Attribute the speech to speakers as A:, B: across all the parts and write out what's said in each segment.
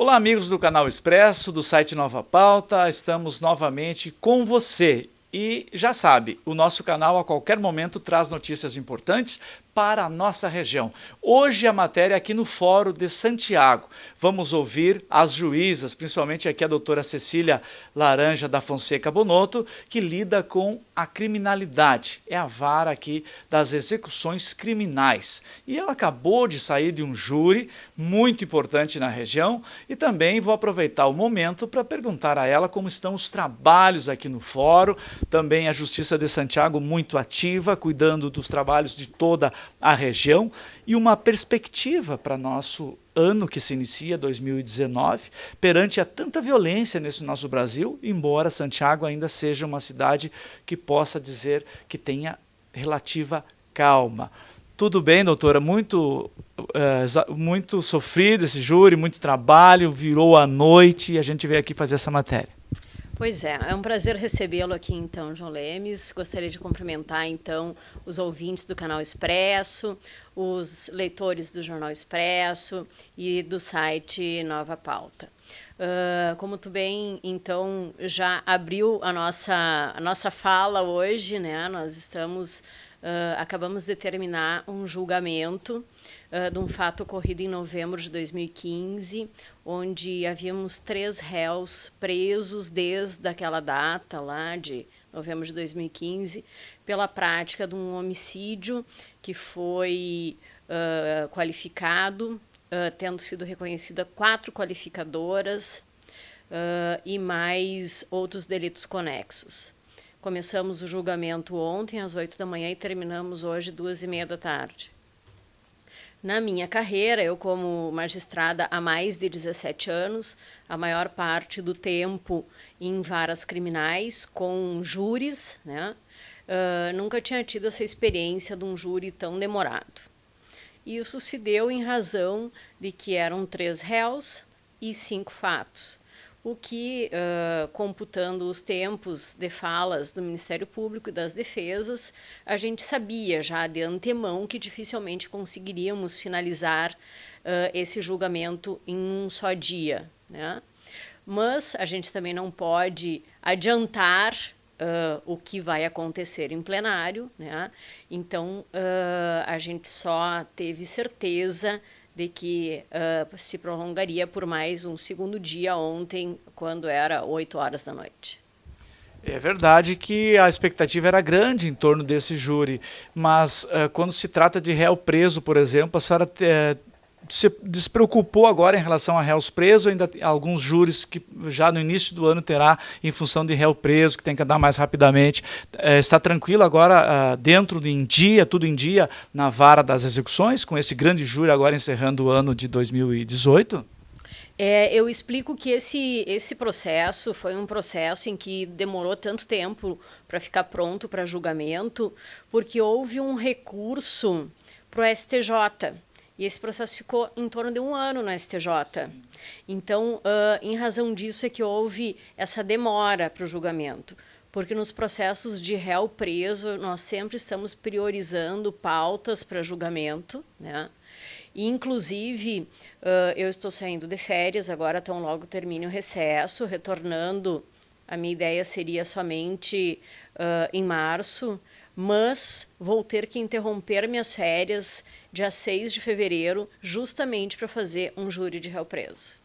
A: Olá, amigos do Canal Expresso, do site Nova Pauta, estamos novamente com você. E já sabe, o nosso canal a qualquer momento traz notícias importantes para a nossa região. Hoje a matéria aqui no Fórum de Santiago. Vamos ouvir as juízas, principalmente aqui a doutora Cecília Laranja da Fonseca Bonotto, que lida com a criminalidade. É a vara aqui das execuções criminais. E ela acabou de sair de um júri muito importante na região e também vou aproveitar o momento para perguntar a ela como estão os trabalhos aqui no Fórum. Também a Justiça de Santiago muito ativa, cuidando dos trabalhos de toda a região e uma perspectiva para nosso ano que se inicia, 2019, perante a tanta violência nesse nosso Brasil, embora Santiago ainda seja uma cidade que possa dizer que tenha relativa calma. Tudo bem, doutora? Muito sofrido esse júri, muito trabalho, virou a noite e a gente veio aqui fazer essa matéria.
B: Pois é um prazer recebê-lo aqui então, João Lemes. Gostaria de cumprimentar então os ouvintes do Canal Expresso, os leitores do Jornal Expresso e do site Nova Pauta. Como tu bem, então, já abriu a nossa fala hoje, né? Nós acabamos de terminar um julgamento de um fato ocorrido em novembro de 2015, onde havíamos 3 réus presos desde aquela data, lá de novembro de 2015, pela prática de um homicídio que foi qualificado, tendo sido reconhecida 4 qualificadoras e mais outros delitos conexos. Começamos o julgamento ontem às 8 da manhã e terminamos hoje 2h30 da tarde. Na minha carreira, eu como magistrada há mais de 17 anos, a maior parte do tempo em varas criminais, com júris, né? Nunca tinha tido essa experiência de um júri tão demorado. E isso se deu em razão de que eram 3 réus e 5 fatos. O que, computando os tempos de falas do Ministério Público e das defesas, a gente sabia já de antemão que dificilmente conseguiríamos finalizar esse julgamento em um só dia, né? Mas a gente também não pode adiantar o que vai acontecer em plenário, né? Então, a gente só teve certeza de que se prolongaria por mais um segundo dia ontem, quando era 8 horas da noite.
A: É verdade que a expectativa era grande em torno desse júri, mas quando se trata de réu preso, por exemplo, a senhora se despreocupou agora em relação a réus presos, ainda tem alguns júris que já no início do ano terá em função de réu preso, que tem que andar mais rapidamente. Está tranquilo agora dentro de tudo em dia na vara das execuções, com esse grande júri agora encerrando o ano de 2018?
B: Eu explico que esse processo foi um processo em que demorou tanto tempo para ficar pronto para julgamento, porque houve um recurso para o STJ. E esse processo ficou em torno de 1 ano no STJ. Então, em razão disso é que houve essa demora para o julgamento. Porque nos processos de réu preso, nós sempre estamos priorizando pautas para julgamento, né? E, inclusive, eu estou saindo de férias, agora tão logo termine o recesso, retornando, a minha ideia seria somente em março, mas vou ter que interromper minhas férias dia 6 de fevereiro, justamente para fazer um júri de réu preso.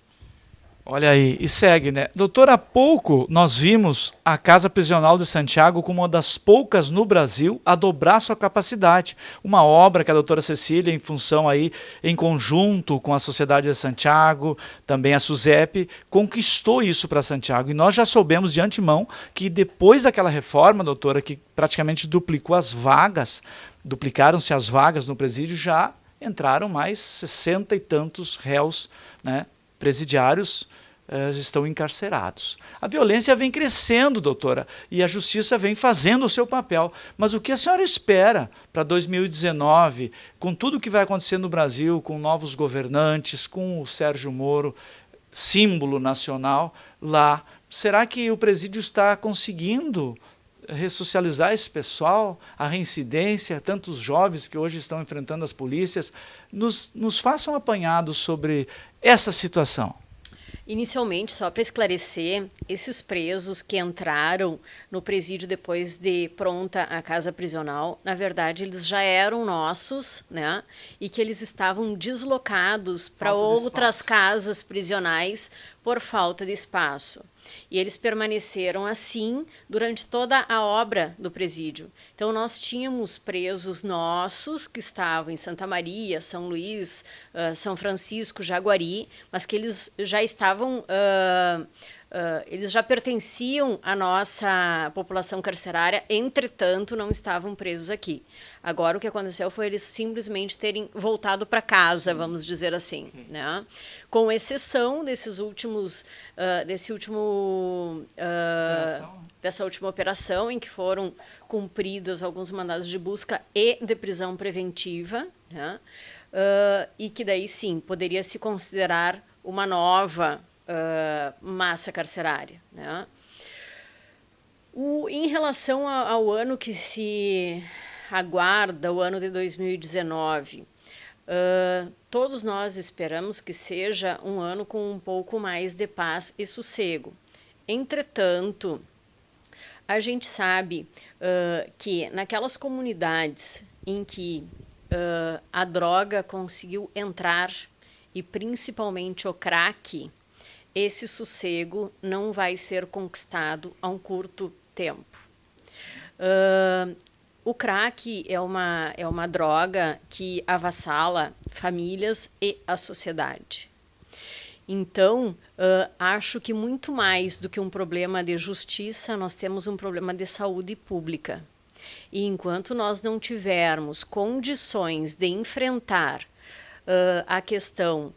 A: Olha aí, e segue, né? Doutor, há pouco nós vimos a Casa Prisional de Santiago como uma das poucas no Brasil a dobrar sua capacidade. Uma obra que a doutora Cecília, em função aí, em conjunto com a Sociedade de Santiago, também a SUSEP, conquistou isso para Santiago. E nós já soubemos de antemão que depois daquela reforma, doutora, que praticamente duplicou as vagas, duplicaram-se as vagas no presídio, já entraram mais 60 e tantos réus, né? Presidiários estão encarcerados. A violência vem crescendo, doutora, e a justiça vem fazendo o seu papel. Mas o que a senhora espera para 2019, com tudo que vai acontecer no Brasil, com novos governantes, com o Sérgio Moro, símbolo nacional lá? Será que o presídio está conseguindo ressocializar esse pessoal, a reincidência, tantos jovens que hoje estão enfrentando as polícias? Nos façam apanhados sobre essa situação.
B: Inicialmente, só para esclarecer, esses presos que entraram no presídio depois de pronta a casa prisional, na verdade, eles já eram nossos, né? E que eles estavam deslocados para outras casas prisionais por falta de espaço. E eles permaneceram assim durante toda a obra do presídio. Então, nós tínhamos presos nossos que estavam em Santa Maria, São Luís, São Francisco, Jaguari, mas que eles já estavam... eles já pertenciam à nossa população carcerária, entretanto, não estavam presos aqui. Agora, o que aconteceu foi eles simplesmente terem voltado para casa, vamos dizer assim, né? Com exceção desses últimos, dessa última operação, em que foram cumpridos alguns mandados de busca e de prisão preventiva, né? E que daí, sim, poderia se considerar uma nova massa carcerária, né? Em relação ao ano que se aguarda, o ano de 2019, todos nós esperamos que seja um ano com um pouco mais de paz e sossego. Entretanto, a gente sabe que naquelas comunidades em que a droga conseguiu entrar, e principalmente o crack, esse sossego não vai ser conquistado a um curto tempo. O crack é uma droga que avassala famílias e a sociedade. Então, acho que muito mais do que um problema de justiça, nós temos um problema de saúde pública. E enquanto nós não tivermos condições de enfrentar a questão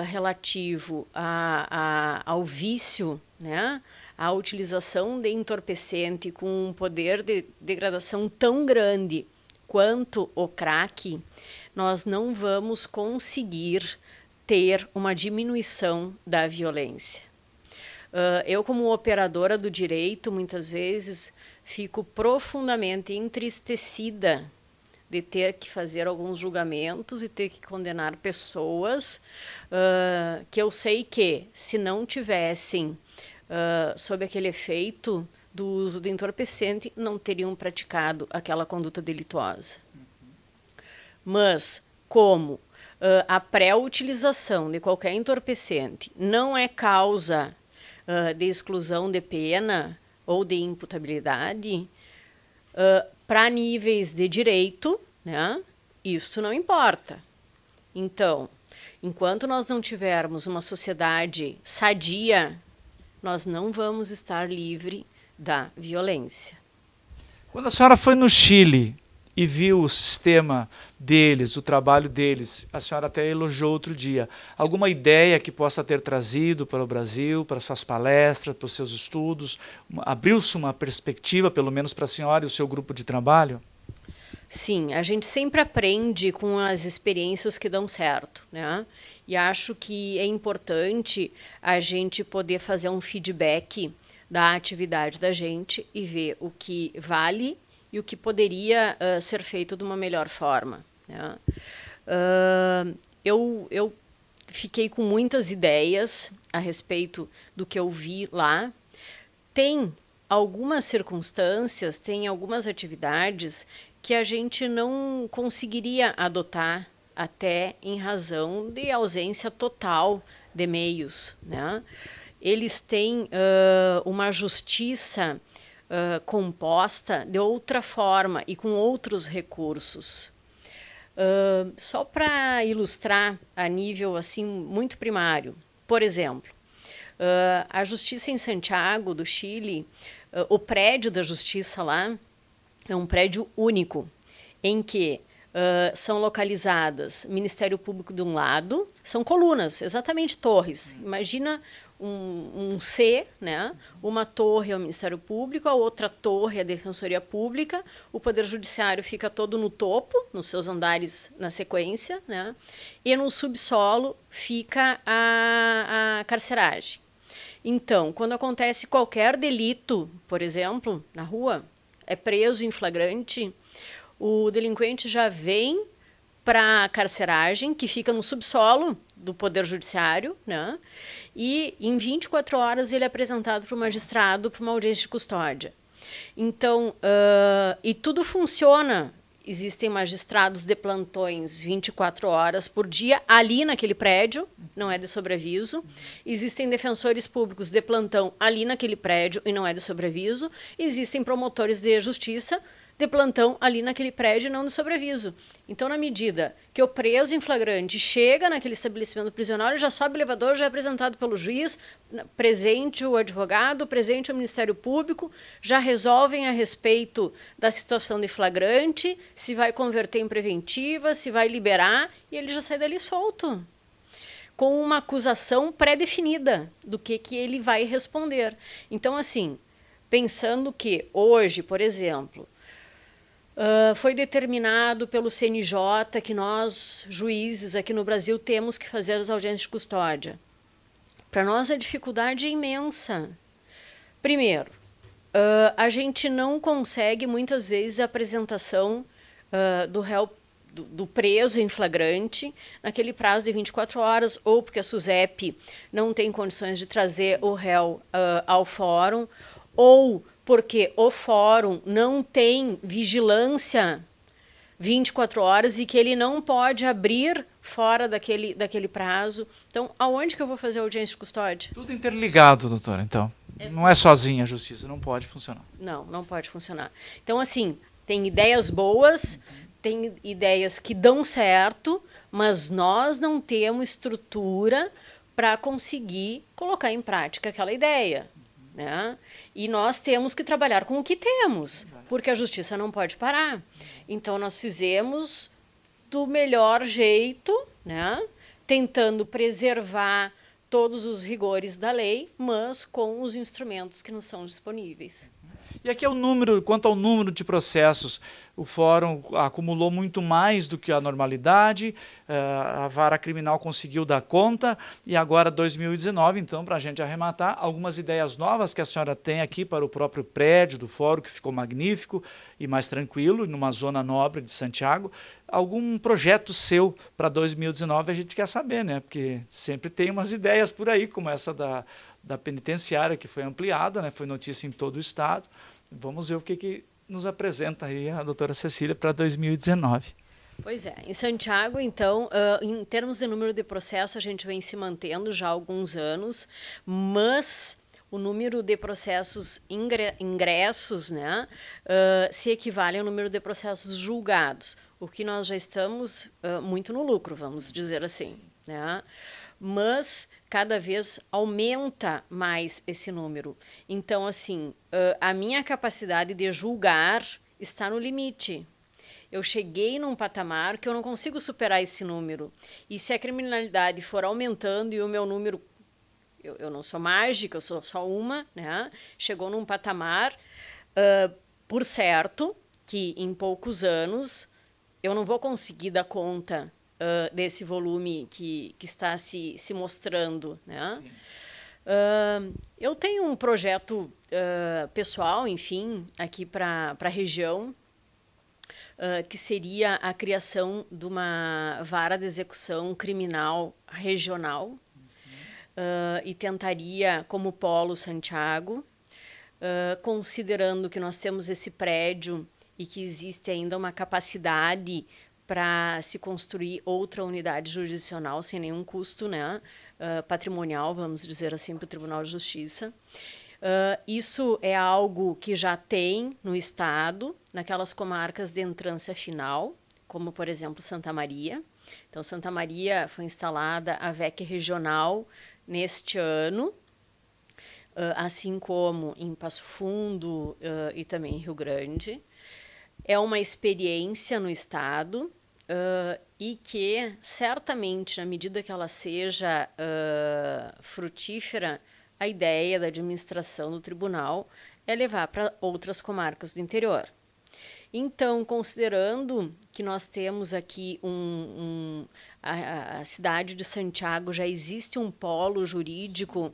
B: relativo ao vício, né? A utilização de entorpecente com um poder de degradação tão grande quanto o crack, nós não vamos conseguir ter uma diminuição da violência. Eu, como operadora do direito, muitas vezes fico profundamente entristecida de ter que fazer alguns julgamentos e ter que condenar pessoas que eu sei que, se não tivessem sob aquele efeito do uso do entorpecente, não teriam praticado aquela conduta delituosa. Mas, como a pré-utilização de qualquer entorpecente não é causa de exclusão de pena ou de imputabilidade, para níveis de direito, né, isso não importa. Então, enquanto nós não tivermos uma sociedade sadia, nós não vamos estar livre da violência.
A: Quando a senhora foi no Chile e viu o sistema deles, o trabalho deles, a senhora até elogiou outro dia, alguma ideia que possa ter trazido para o Brasil, para suas palestras, para os seus estudos? Abriu-se uma perspectiva, pelo menos para a senhora e o seu grupo de trabalho?
B: Sim, a gente sempre aprende com as experiências que dão certo, né? E acho que é importante a gente poder fazer um feedback da atividade da gente e ver o que vale e o que poderia ser feito de uma melhor forma, né? Eu fiquei com muitas ideias a respeito do que eu vi lá. Tem algumas circunstâncias, tem algumas atividades que a gente não conseguiria adotar até em razão de ausência total de meios, né? Eles têm uma justiça composta de outra forma e com outros recursos. Só para ilustrar a nível assim muito primário, por exemplo, a Justiça em Santiago do Chile, o prédio da Justiça lá é um prédio único, em que são localizadas Ministério Público de um lado, são colunas, exatamente torres. Imagina um C, né? Uma torre é o Ministério Público, a outra torre é a Defensoria Pública, o Poder Judiciário fica todo no topo, nos seus andares na sequência, né? E no subsolo fica a carceragem. Então, quando acontece qualquer delito, por exemplo, na rua, é preso em flagrante, o delinquente já vem para a carceragem, que fica no subsolo do Poder Judiciário, né? e em 24 horas ele é apresentado para o magistrado para uma audiência de custódia. Então, e tudo funciona. Existem magistrados de plantões 24 horas por dia ali naquele prédio, não é de sobreaviso. Existem defensores públicos de plantão ali naquele prédio e não é de sobreaviso. Existem promotores de justiça de plantão ali naquele prédio e não de sobreaviso. Então, na medida que o preso em flagrante chega naquele estabelecimento prisional, ele já sobe o elevador, já é apresentado pelo juiz, presente o advogado, presente o Ministério Público, já resolvem a respeito da situação de flagrante, se vai converter em preventiva, se vai liberar, e ele já sai dali solto, com uma acusação pré-definida do que ele vai responder. Então, assim, pensando que hoje, por exemplo, foi determinado pelo CNJ que nós, juízes aqui no Brasil, temos que fazer as audiências de custódia. Para nós a dificuldade é imensa. Primeiro, a gente não consegue muitas vezes a apresentação do réu, do preso em flagrante naquele prazo de 24 horas, ou porque a SUSEP não tem condições de trazer o réu ao fórum, ou porque o fórum não tem vigilância 24 horas e que ele não pode abrir fora daquele prazo. Então, aonde que eu vou fazer a audiência de custódia?
A: Tudo interligado, doutora, então. Não é sozinha a justiça, não pode funcionar.
B: Não pode funcionar. Então, assim, tem ideias boas, tem ideias que dão certo, mas nós não temos estrutura para conseguir colocar em prática aquela ideia. Né? E nós temos que trabalhar com o que temos, porque a justiça não pode parar. Então, nós fizemos do melhor jeito, né? Tentando preservar todos os rigores da lei, mas com os instrumentos que nos são disponíveis.
A: E aqui é o número, quanto ao número de processos, o fórum acumulou muito mais do que a normalidade, a vara criminal conseguiu dar conta, e agora 2019, então, para a gente arrematar, algumas ideias novas que a senhora tem aqui para o próprio prédio do fórum, que ficou magnífico e mais tranquilo, numa zona nobre de Santiago. Algum projeto seu para 2019 a gente quer saber, né? Porque sempre tem umas ideias por aí, como essa da penitenciária, que foi ampliada, né? Foi notícia em todo o estado. Vamos ver o que nos apresenta aí a doutora Cecília para 2019.
B: Pois é, em Santiago, então, em termos de número de processos, a gente vem se mantendo já há alguns anos, mas o número de processos ingressos, né, se equivale ao número de processos julgados, o que nós já estamos muito no lucro, vamos dizer assim, né? Mas cada vez aumenta mais esse número. Então, assim, a minha capacidade de julgar está no limite. Eu cheguei num patamar que eu não consigo superar esse número. E se a criminalidade for aumentando e o meu número, eu não sou mágica, eu sou só uma, né? Chegou num patamar, por certo, que em poucos anos eu não vou conseguir dar conta desse volume que está se mostrando, né? Eu tenho um projeto pessoal, enfim, aqui para a região, que seria a criação de uma vara de execução criminal regional, e tentaria como polo Santiago, considerando que nós temos esse prédio e que existe ainda uma capacidade para se construir outra unidade jurisdicional sem nenhum custo, né, patrimonial, vamos dizer assim, para o Tribunal de Justiça. Isso é algo que já tem no Estado, naquelas comarcas de entrância final, como, por exemplo, Santa Maria. Então, Santa Maria foi instalada a VEC regional neste ano, assim como em Passo Fundo e também em Rio Grande. É uma experiência no Estado, e que, certamente, na medida que ela seja frutífera, a ideia da administração do tribunal é levar para outras comarcas do interior. Então, considerando que nós temos aqui a cidade de Santiago, já existe um polo jurídico,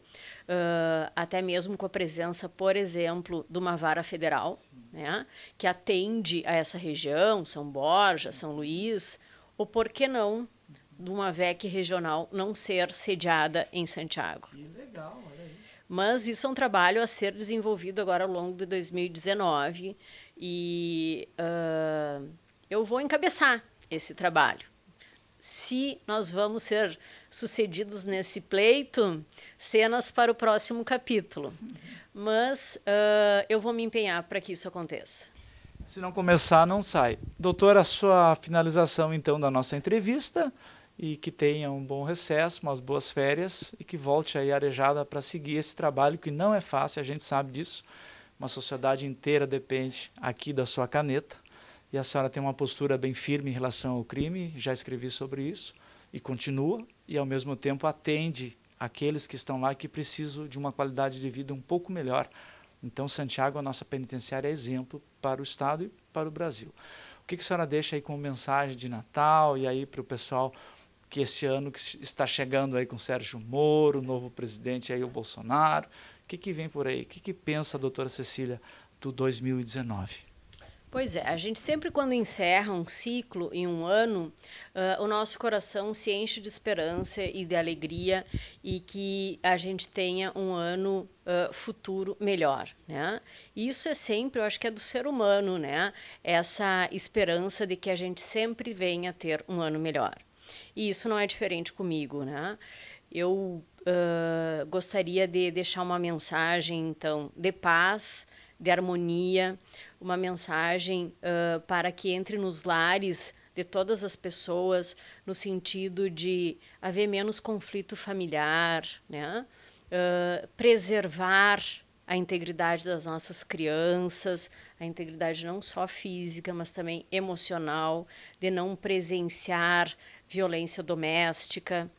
B: até mesmo com a presença, por exemplo, de uma vara federal, né, que atende a essa região, São Borja, São Luís, ou por que não de uma VEC regional não ser sediada em Santiago.
A: Que legal, olha aí.
B: Mas isso é um trabalho a ser desenvolvido agora ao longo de 2019 e eu vou encabeçar esse trabalho. Se nós vamos ser sucedidos nesse pleito, cenas para o próximo capítulo. Mas eu vou me empenhar para que isso aconteça.
A: Se não começar, não sai. Doutora, a sua finalização, então, da nossa entrevista, e que tenha um bom recesso, umas boas férias, e que volte aí arejada para seguir esse trabalho, que não é fácil, a gente sabe disso. Uma sociedade inteira depende aqui da sua caneta, e a senhora tem uma postura bem firme em relação ao crime, já escrevi sobre isso, e continua, e ao mesmo tempo atende aqueles que estão lá e que precisam de uma qualidade de vida um pouco melhor. Então, Santiago, a nossa penitenciária, é exemplo para o Estado e para o Brasil. O que a senhora deixa aí como mensagem de Natal e aí para o pessoal que esse ano que está chegando aí com Sérgio Moro, o novo presidente aí, o Bolsonaro? O que vem por aí? O que pensa a doutora Cecília do 2019?
B: Pois é, a gente sempre quando encerra um ciclo em um ano, o nosso coração se enche de esperança e de alegria e que a gente tenha um ano futuro melhor, né? Isso é sempre, eu acho que é do ser humano, né? Essa esperança de que a gente sempre venha ter um ano melhor. E isso não é diferente comigo, né? Eu gostaria de deixar uma mensagem, então, de paz, de harmonia, uma mensagem para que entre nos lares de todas as pessoas, no sentido de haver menos conflito familiar, né? Preservar a integridade das nossas crianças, a integridade não só física, mas também emocional, de não presenciar violência doméstica.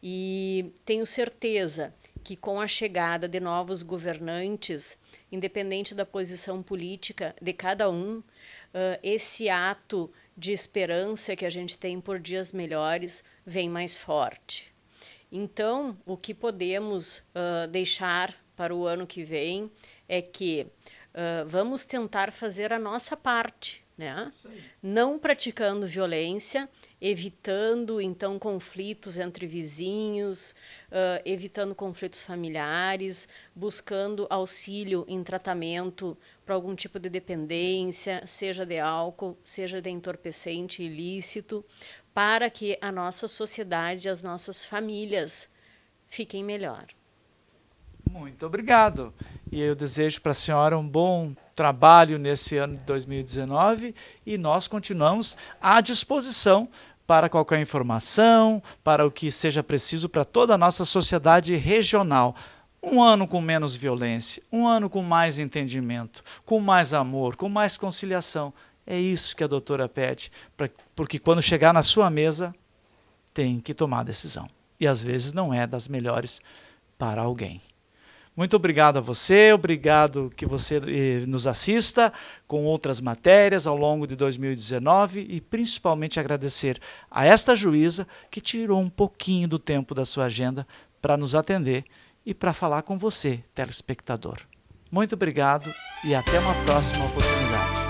B: E tenho certeza que com a chegada de novos governantes, independente da posição política de cada um, esse ato de esperança que a gente tem por dias melhores vem mais forte. Então, o que podemos deixar para o ano que vem é que vamos tentar fazer a nossa parte, né? Não praticando violência, evitando, então, conflitos entre vizinhos, evitando conflitos familiares, buscando auxílio em tratamento para algum tipo de dependência, seja de álcool, seja de entorpecente ilícito, para que a nossa sociedade, as nossas famílias fiquem melhor.
A: Muito obrigado. E eu desejo para a senhora um bom trabalho nesse ano de 2019 e nós continuamos à disposição para qualquer informação, para o que seja preciso para toda a nossa sociedade regional. Um ano com menos violência, um ano com mais entendimento, com mais amor, com mais conciliação. É isso que a doutora pede, porque quando chegar na sua mesa, tem que tomar a decisão. E às vezes não é das melhores para alguém. Muito obrigado a você, obrigado que você nos assista com outras matérias ao longo de 2019 e principalmente agradecer a esta juíza que tirou um pouquinho do tempo da sua agenda para nos atender e para falar com você, telespectador. Muito obrigado e até uma próxima oportunidade.